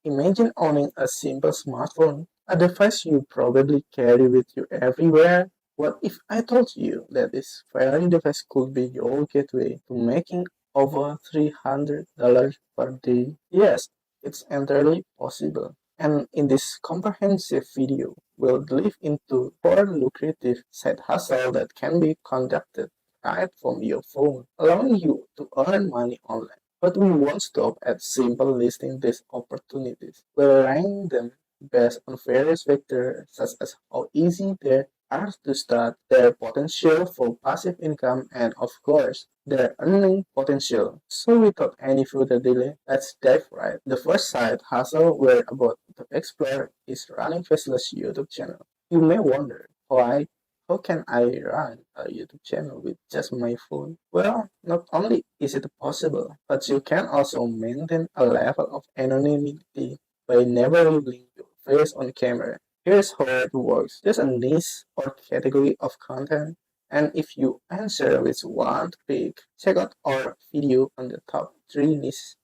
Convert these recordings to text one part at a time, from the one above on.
Imagine owning a simple smartphone, a device you probably carry with you everywhere. What if I told you that this very device could be your gateway to making over $300 per day? Yes, it's entirely possible. And in this comprehensive video, we'll dive into four lucrative side hustle that can be conducted right from your phone, allowing you to earn money online. But we won't stop at simple listing these opportunities. We'll rank them based on various factors such as how easy they are to start, their potential for passive income, and of course, their earning potential. So without any further delay, let's dive right. The first side hustle we're about to explore is running faceless YouTube channel. You may wonder why how can I run a YouTube channel with just my phone? Well, not only is it possible, but you can also maintain a level of anonymity by never revealing your face on camera. Here's how it works. There's a niche or category of content, and if you answer which one to pick, check out our video on the top 3 niches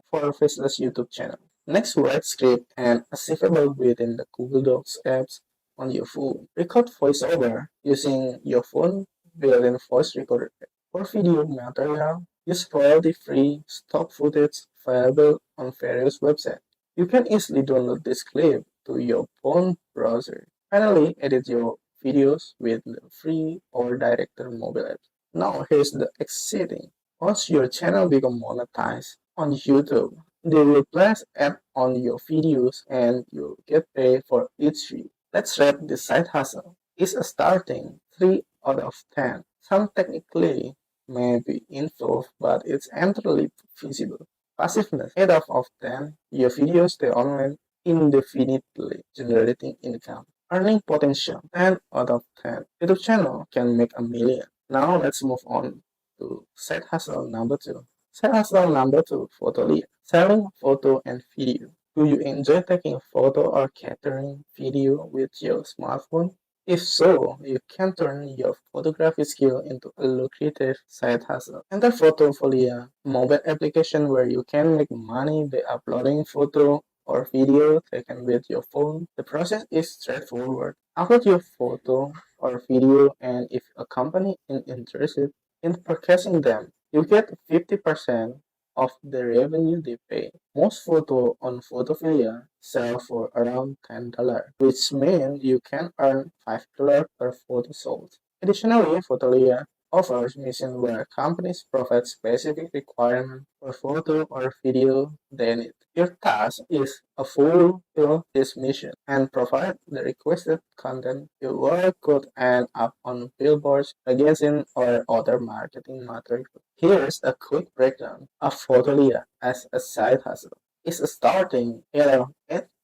for faceless YouTube channel. Next, write script and achievable within the Google Docs apps on your phone. Record voiceover using your phone built-in voice recorder. For video material, use royalty-free stock footage available on various websites. You can easily download this clip to your phone browser. Finally, edit your videos with the free or director mobile apps. Now here's the exciting. Once your channel becomes monetized on YouTube, they will place ads on your videos and you'll get paid for each view. Let's rate this side hustle. It's a starting 3 out of 10. Some technically may be involved, but it's entirely feasible. Passiveness 8 out of 10. Your videos stay online indefinitely, generating income. Earning potential 10 out of 10. YouTube channel can make a million. Now let's move on to side hustle number 2. Side hustle number 2, Photolia. Selling photo and video. Do you enjoy taking photo or capturing video with your smartphone? If so, you can turn your photography skill into a lucrative side hustle. Enter Photofolia, mobile application where you can make money by uploading photo or video taken with your phone. The process is straightforward. Upload your photo or video, and if a company is interested in purchasing them, you get 50% of the revenue they pay. Most photo on Photofilia sell for around $10, which means you can earn $5 per photo sold. Additionally, Photolia offers missions where companies provide specific requirements for photo or video they need. Your task is to fulfill this mission and provide the requested content. Your work could end up on billboards, magazines, or other marketing materials. Here's a quick breakdown of Photolia as a side hustle. It's a starting 8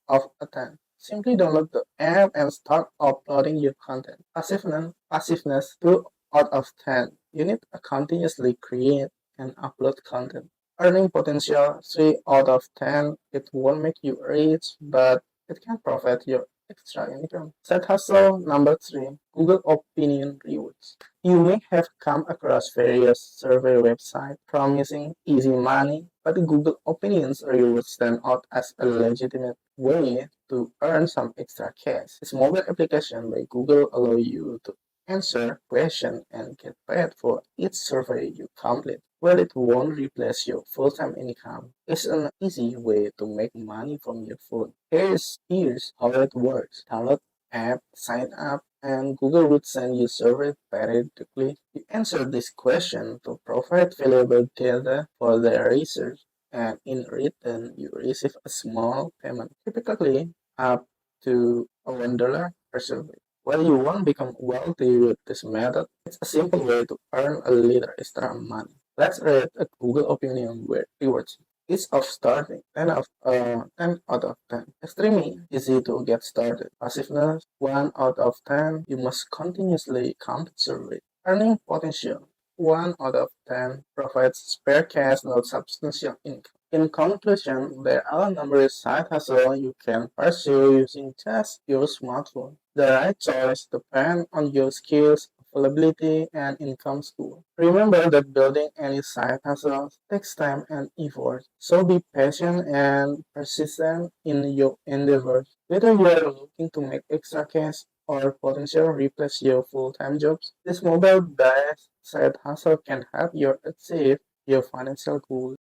of a 10. Simply download the app and start uploading your content. Passiveness 2 out of 10. You need to continuously create and upload content. Earning potential 3 out of 10. It won't make you rich, but it can provide you extra income. Side hustle number 3, Google Opinion Rewards. You may have come across various survey websites promising easy money, but Google Opinions Rewards stand out as a legitimate way to earn some extra cash. This mobile application by Google allows you to answer questions and get paid for each survey you complete. While it won't replace your full-time income, it's an easy way to make money from your phone. Here's how it works. Download app, sign up, and Google would send you survey periodically. You answer this question to provide valuable data for their research, and in return, you receive a small payment, typically up to $1 per survey. While you won't become wealthy with this method, it's a simple way to earn a little extra money. Let's rate a Google Opinion with rewards. Each of starting 10 out of 10. Extremely easy to get started. Passiveness 1 out of 10. You must continuously complete survey. Earning potential 1 out of 10. Provides spare cash, not substantial income. In conclusion, there are numerous side hustles you can pursue using just your smartphone. The right choice depends on your skills, availability, and income school. Remember that building any side hustle takes time and effort, so be patient and persistent in your endeavors. Whether you are looking to make extra cash or potentially replace your full-time jobs, this mobile-based side hustle can help you achieve your financial goals.